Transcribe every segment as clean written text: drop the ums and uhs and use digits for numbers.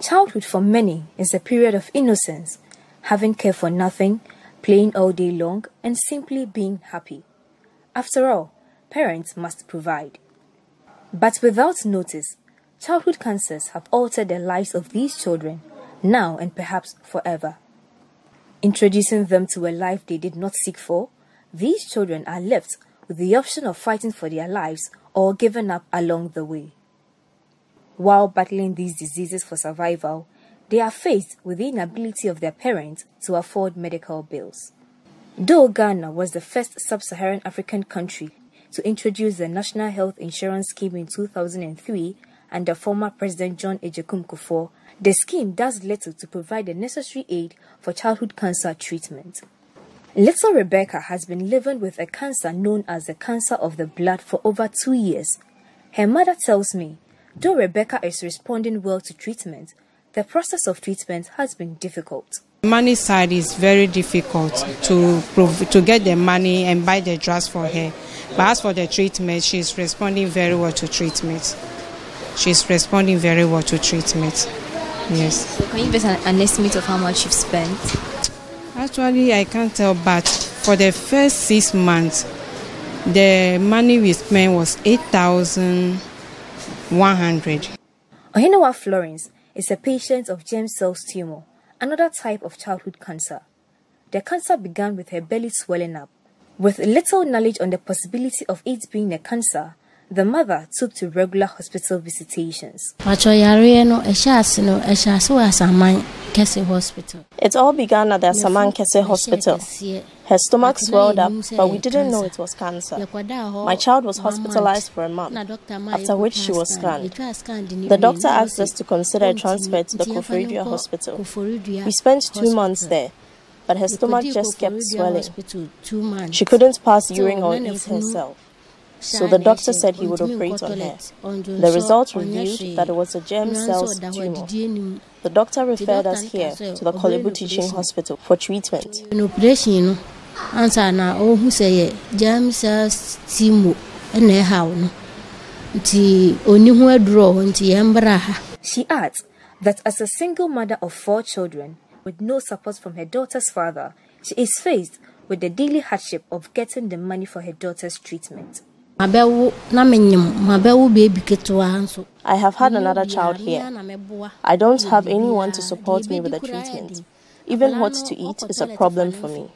Childhood for many is a period of innocence, having care for nothing, playing all day long, and simply being happy. After all, parents must provide. But without notice, childhood cancers have altered the lives of these children, now and perhaps forever. Introducing them to a life they did not seek for, these children are left with the option of fighting for their lives or giving up along the way. While battling these diseases for survival, they are faced with the inability of their parents to afford medical bills. Though Ghana was the first sub-Saharan African country to introduce the National Health Insurance Scheme in 2003 under former President John Agyekum Kufuor, the scheme does little to provide the necessary aid for childhood cancer treatment. Little Rebecca has been living with a cancer known as the cancer of the blood for over 2 years. Her mother tells me, though Rebecca is responding well to treatment, the process of treatment has been difficult. Money side is very difficult to get the money and buy the drugs for her. But as for the treatment, she's responding very well to treatment. Yes. So can you give us an estimate of how much you've spent? Actually, I can't tell, but for the first 6 months, the money we spent was 8,100. Ohenewa Florence is a patient of germ cell tumor, another type of childhood cancer. The cancer began with her belly swelling up. With little knowledge on the possibility of it being a cancer, the mother took to regular hospital visitations. It all began at the Asaman Kese Hospital. Her stomach swelled up, but we didn't know it was cancer. My child was hospitalized for a month, after which she was scanned. The doctor asked us to consider a transfer to the Koforidua Hospital. We spent 2 months there, but her stomach just kept swelling. She couldn't pass urine or eat herself. So the doctor said he would operate on her. The results revealed that it was a germ cells tumor. The doctor referred us here to the Kolebu Teaching Hospital for treatment. She adds that as a single mother of 4 children, with no support from her daughter's father, she is faced with the daily hardship of getting the money for her daughter's treatment. I have had another child here. I don't have anyone to support me with the treatment. Even what to eat is a problem for me.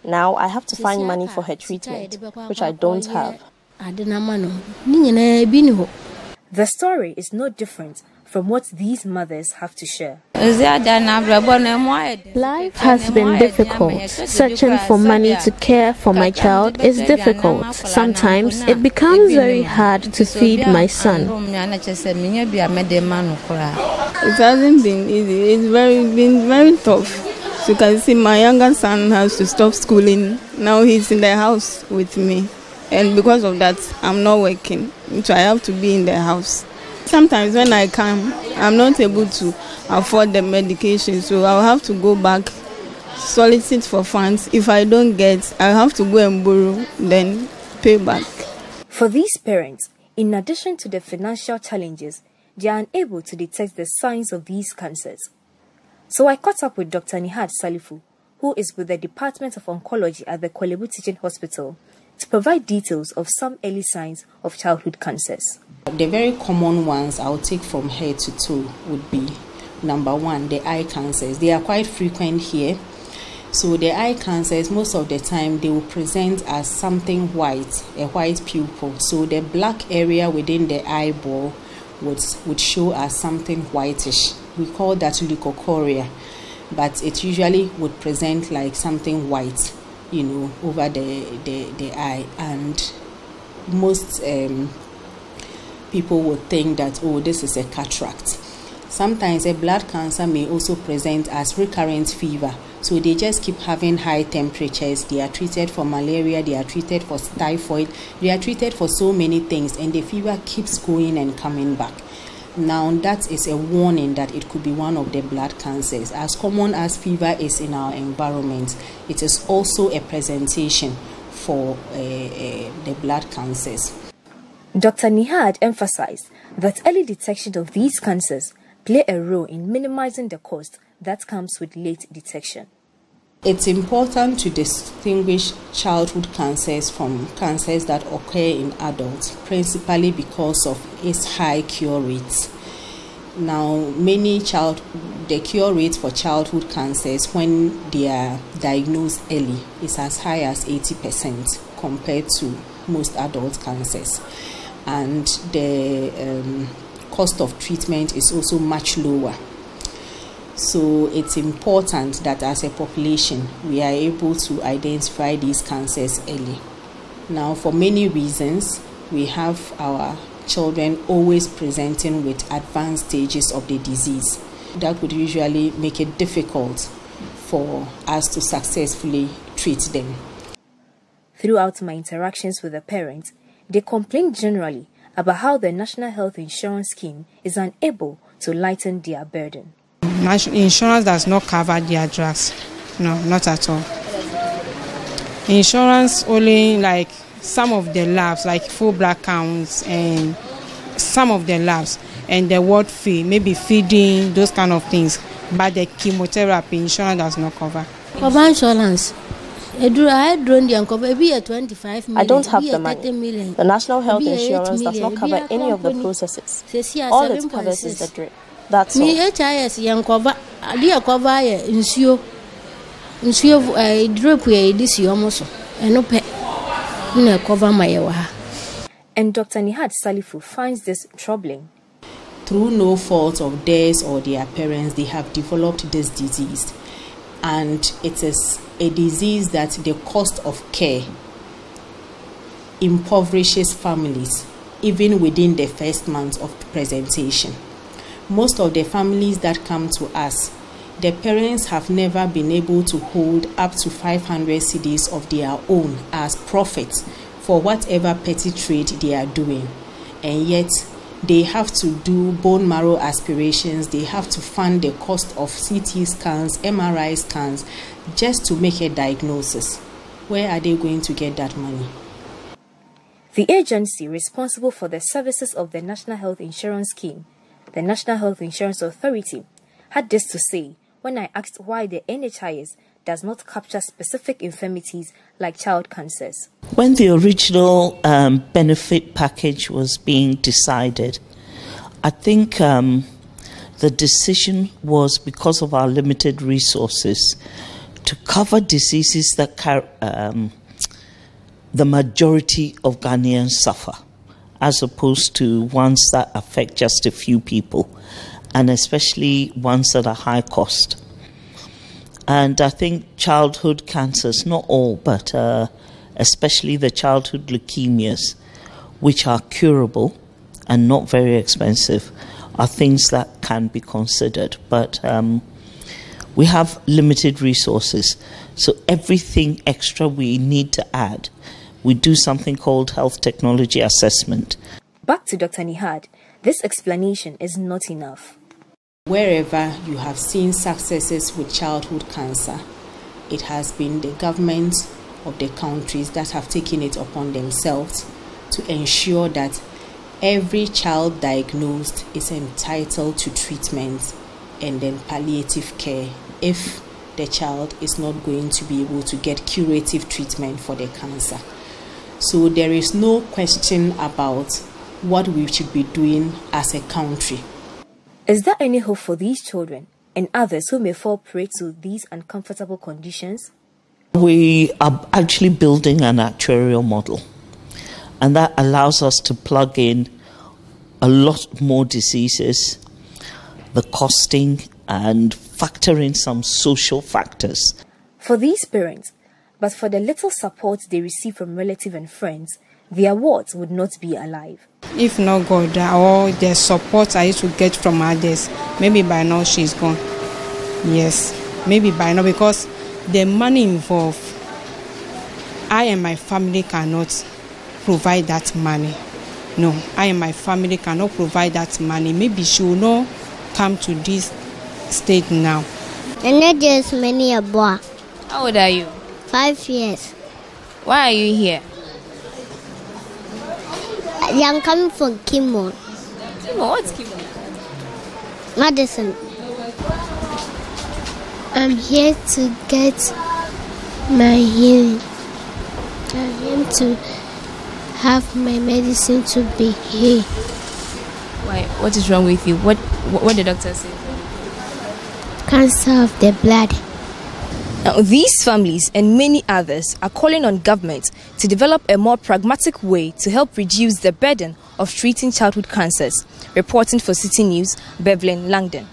Now I have to find money for her treatment, which I don't have. The story is no different from what these mothers have to share. Life has been difficult. Searching for money to care for my child is difficult. Sometimes it becomes very hard to feed my son. It hasn't been easy. It's been very tough. So you can see my younger son has to stop schooling. Now he's in the house with me. And because of that, I'm not working. So I have to be in the house. Sometimes when I come, I'm not able to afford the medication, so I'll have to go back, solicit for funds. If I don't get, I'll have to go and borrow, then pay back. For these parents, in addition to the financial challenges, they are unable to detect the signs of these cancers. So I caught up with Dr. Nihad Salifu, who is with the Department of Oncology at the Kolebu Teaching Hospital, to provide details of some early signs of childhood cancers. The very common ones I'll take from head to toe would be, number 1, the eye cancers. They are quite frequent here. So the eye cancers, most of the time, they will present as something white, a white pupil. So the black area within the eyeball would show as something whitish. We call that leukocoria, but it usually would present like something white, over the eye. And most people would think that, oh, this is a cataract. Sometimes a blood cancer may also present as recurrent fever. So they just keep having high temperatures. They are treated for malaria, they are treated for typhoid, they are treated for so many things, and the fever keeps going and coming back. Now that is a warning that it could be one of the blood cancers. As common as fever is in our environment, it is also a presentation for the blood cancers. Dr. Nihad emphasized that early detection of these cancers play a role in minimizing the cost that comes with late detection. It's important to distinguish childhood cancers from cancers that occur in adults, principally because of its high cure rates. Now, the cure rate for childhood cancers when they are diagnosed early is as high as 80% compared to most adult cancers. And the cost of treatment is also much lower. So it's important that as a population, we are able to identify these cancers early. Now, for many reasons, we have our children always presenting with advanced stages of the disease. That would usually make it difficult for us to successfully treat them. Throughout my interactions with the parents, they complain generally about how the National Health Insurance Scheme is unable to lighten their burden. National insurance does not cover their drugs. No, not at all. Insurance only like some of the labs, like full blood counts and some of the labs, and the ward fee, maybe feeding, those kind of things. But the chemotherapy, insurance does not cover. Cover insurance. I don't have the money. The National Health Insurance does not cover any of the processes. All it covers is the drip. That's all. NHIS And Dr. Nihad Salifu finds this troubling. Through no fault of theirs or their parents, they have developed this disease. And it is a disease that the cost of care impoverishes families, even within the first month of presentation. Most of the families that come to us, the parents have never been able to hold up to 500 cedis of their own as profit for whatever petty trade they are doing. And yet, they have to do bone marrow aspirations, they have to fund the cost of CT scans, MRI scans, just to make a diagnosis. Where are they going to get that money? The agency responsible for the services of the National Health Insurance Scheme, the National Health Insurance Authority, had this to say when I asked why the NHIS does not capture specific infirmities like child cancers. When the original benefit package was being decided, I think the decision was because of our limited resources to cover diseases that the majority of Ghanaians suffer, as opposed to ones that affect just a few people, and especially ones that are high cost. And I think childhood cancers, not all, but especially the childhood leukemias, which are curable and not very expensive, are things that can be considered. But we have limited resources, so everything extra we need to add, we do something called health technology assessment. Back to Dr. Nihad, this explanation is not enough. Wherever you have seen successes with childhood cancer, it has been the government of the countries that have taken it upon themselves to ensure that every child diagnosed is entitled to treatment and then palliative care if the child is not going to be able to get curative treatment for the cancer. So there is no question about what we should be doing as a country. Is there any hope for these children and others who may fall prey to these uncomfortable conditions? We are actually building an actuarial model, and that allows us to plug in a lot more diseases, the costing, and factor in some social factors. For these parents, but for the little support they receive from relatives and friends, their wards would not be alive. If not God or the support I used to get from others, maybe by now she's gone. Yes, maybe by now, because the money involved, I and my family cannot provide that money. No, I and my family cannot provide that money. Maybe she will not come to this state now. And not just many a boy. How old are you? 5 years. Why are you here? I'm coming from chemo. Chemo? What's chemo? Medicine. I'm here to get my healing. I'm here to have my medicine to be healed. Why? What is wrong with you? What did the doctor say? Cancer of the blood. Now, these families and many others are calling on government to develop a more pragmatic way to help reduce the burden of treating childhood cancers. Reporting for City News, Bevelyn Langdon.